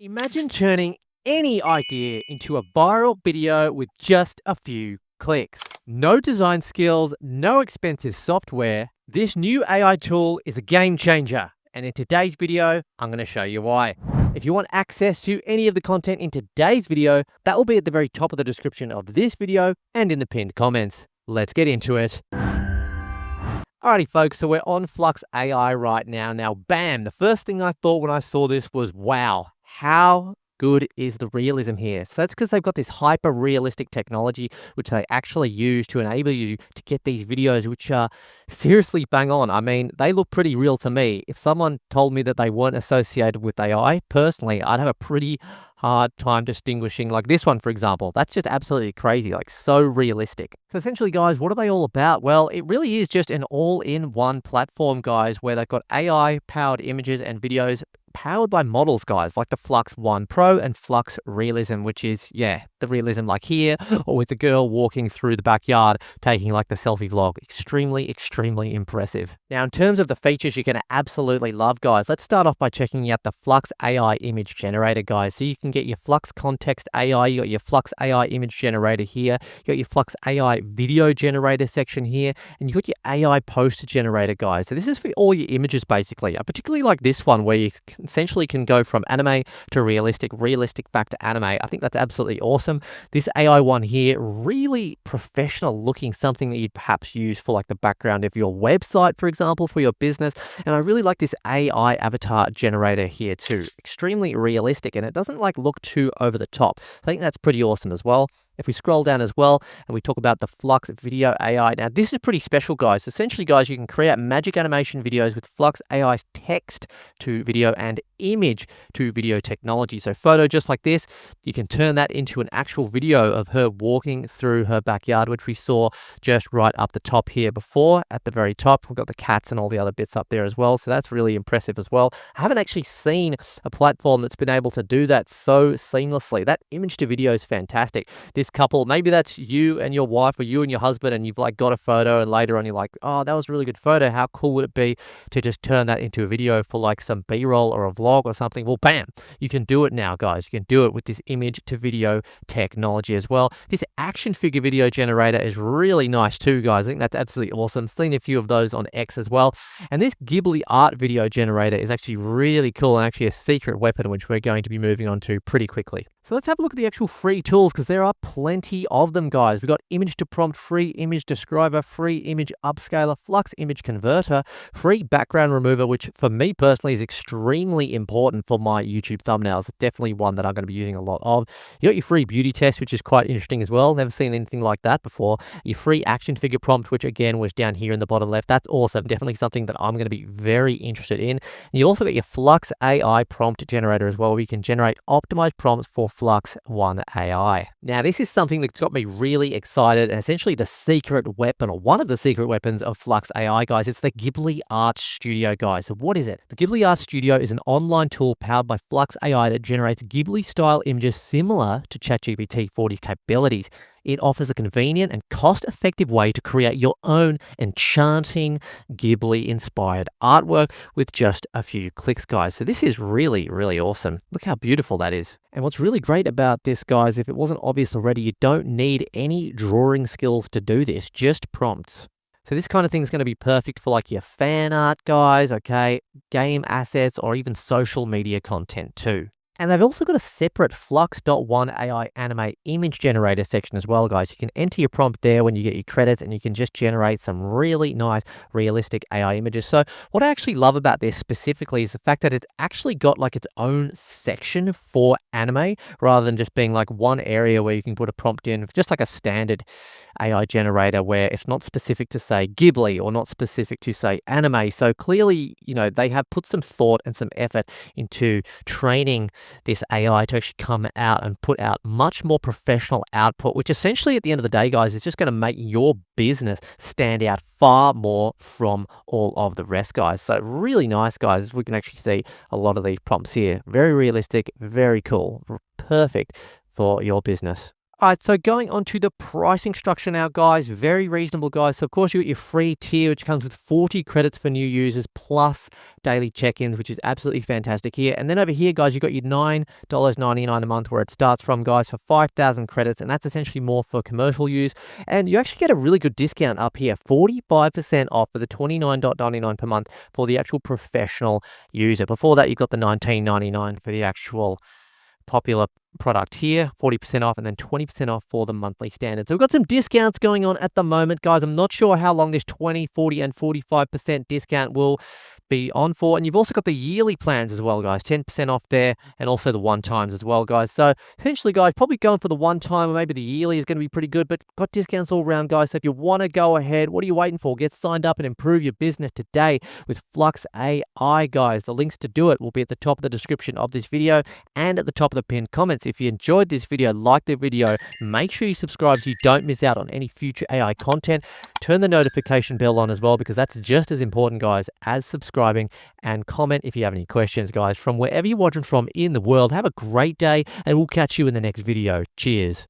Imagine turning any idea into a viral video with just a few clicks. No design skills, no expensive software. This new AI tool is a game changer. And in today's video, I'm going to show you why. If you want access to any of the content in today's video, that will be at the very top of the description of this video and in the pinned comments. Let's get into it. Alrighty folks, so we're on Flux AI right now. Now, bam, the first thing I thought when I saw this was, wow, how good is the realism here? So that's because they've got this hyper realistic technology which they actually use to enable you to get these videos which are seriously bang on. I mean, they look pretty real to me. If someone told me that they weren't associated with AI, personally, I'd have a pretty hard time distinguishing. Like this one, for example, that's just absolutely crazy, like so realistic. So essentially, guys, what are they all about? Well, it really is just an all-in-one platform, guys, where they've got AI powered images and videos powered by models, guys, like the Flux One Pro and Flux Realism, which is, yeah, the realism like here, or with the girl walking through the backyard taking like the selfie vlog. Extremely impressive. Now, in terms of the features you're going to absolutely love, guys, let's start off by checking out the Flux AI image generator, guys. So you can get your Flux Context AI, you got your Flux AI image generator here, you got your Flux AI video generator section here, and you got your AI poster generator, guys. So this is for all your images, basically. I particularly like this one where you essentially can go from anime to realistic back to anime. I think that's absolutely awesome. This AI one here, really professional looking, something that you'd perhaps use for like the background of your website, for example, for your business. And I really like this AI avatar generator here too. Extremely realistic, and it doesn't like look too over the top. I think that's pretty awesome as well. If we scroll down as well and we talk about the Flux Video AI, now this is pretty special, guys. Essentially, guys, you can create magic animation videos with Flux AI's text to video and image to video technology. So photo just like this, you can turn that into an actual video of her walking through her backyard, which we saw just right up the top here before. At the very top, we've got the cats and all the other bits up there as well. So that's really impressive as well. I haven't actually seen a platform that's been able to do that so seamlessly. That image to video is fantastic. This couple, maybe that's you and your wife or you and your husband, and you've like got a photo and later on you're like, oh, that was a really good photo. How cool would it be to just turn that into a video for like some B-roll or a vlog or something? Well, bam, you can do it now, guys. You can do it with this image to video technology as well. This action figure video generator is really nice too, guys. I think that's absolutely awesome. Seen a few of those on X as well. And this Gibli Art video generator is actually really cool and actually a secret weapon, which we're going to be moving on to pretty quickly. So let's have a look at the actual free tools, because there are plenty of them, guys. We've got image to prompt, free image describer, free image upscaler, Flux image converter, free background remover, which for me personally is extremely important for my YouTube thumbnails. It's definitely one that I'm going to be using a lot of. You got your free beauty test, which is quite interesting as well. Never seen anything like that before. Your free action figure prompt, which again was down here in the bottom left. That's awesome. Definitely something that I'm going to be very interested in. And you also got your Flux AI prompt generator as well, where you can generate optimized prompts for Flux One AI. Now, this is something that's got me really excited, and essentially the secret weapon, or one of the secret weapons of Flux AI, guys. It's the Gibli Art Studio, guys. So what is it? The Gibli Art Studio is an online tool powered by Flux AI that generates Ghibli-style images similar to ChatGPT 40's capabilities. It offers a convenient and cost-effective way to create your own enchanting Ghibli-inspired artwork with just a few clicks, guys. So this is really awesome. Look how beautiful that is. And what's really great about this, guys, if it wasn't obvious already, you don't need any drawing skills to do this, just prompts. So this kind of thing is going to be perfect for like your fan art, guys, okay, game assets, or even social media content too. And they've also got a separate Flux.one AI anime image generator section as well, guys. You can enter your prompt there when you get your credits, and you can just generate some really nice, realistic AI images. So what I actually love about this specifically is the fact that it's actually got like its own section for anime, rather than just being like one area where you can put a prompt in, just like a standard AI generator where it's not specific to say Ghibli or not specific to say anime. So clearly, you know, they have put some thought and some effort into training this AI to actually come out and put out much more professional output, which essentially at the end of the day, guys, is just going to make your business stand out far more from all of the rest, guys. So really nice, guys. We can actually see a lot of these prompts here. Very realistic, very cool, perfect for your business. All right, so going on to the pricing structure now, guys, very reasonable, guys. So, of course, you got your free tier, which comes with 40 credits for new users plus daily check-ins, which is absolutely fantastic here. And then over here, guys, you got your $9.99 a month where it starts from, guys, for 5,000 credits. And that's essentially more for commercial use. And you actually get a really good discount up here, 45% off for the $29.99 per month for the actual professional user. Before that, you've got the $19.99 for the actual popular product here, 40% off, and then 20% off for the monthly standard. So we've got some discounts going on at the moment, guys. I'm not sure how long this 20, 40, and 45% discount will be on for. And you've also got the yearly plans as well, guys, 10% off there, and also the one times as well, guys. So essentially, guys, probably going for the one time or maybe the yearly is going to be pretty good, but got discounts all around, guys. So if you want to go ahead, what are you waiting for? Get signed up and improve your business today with Flux AI, guys. The links to do it will be at the top of the description of this video and at the top of the pinned comments. If you enjoyed this video, like the video, make sure you subscribe so you don't miss out on any future AI content. Turn the notification bell on as well, because that's just as important, guys, as subscribing, and comment if you have any questions, guys, from wherever you're watching from in the world. Have a great day, and we'll catch you in the next video. Cheers.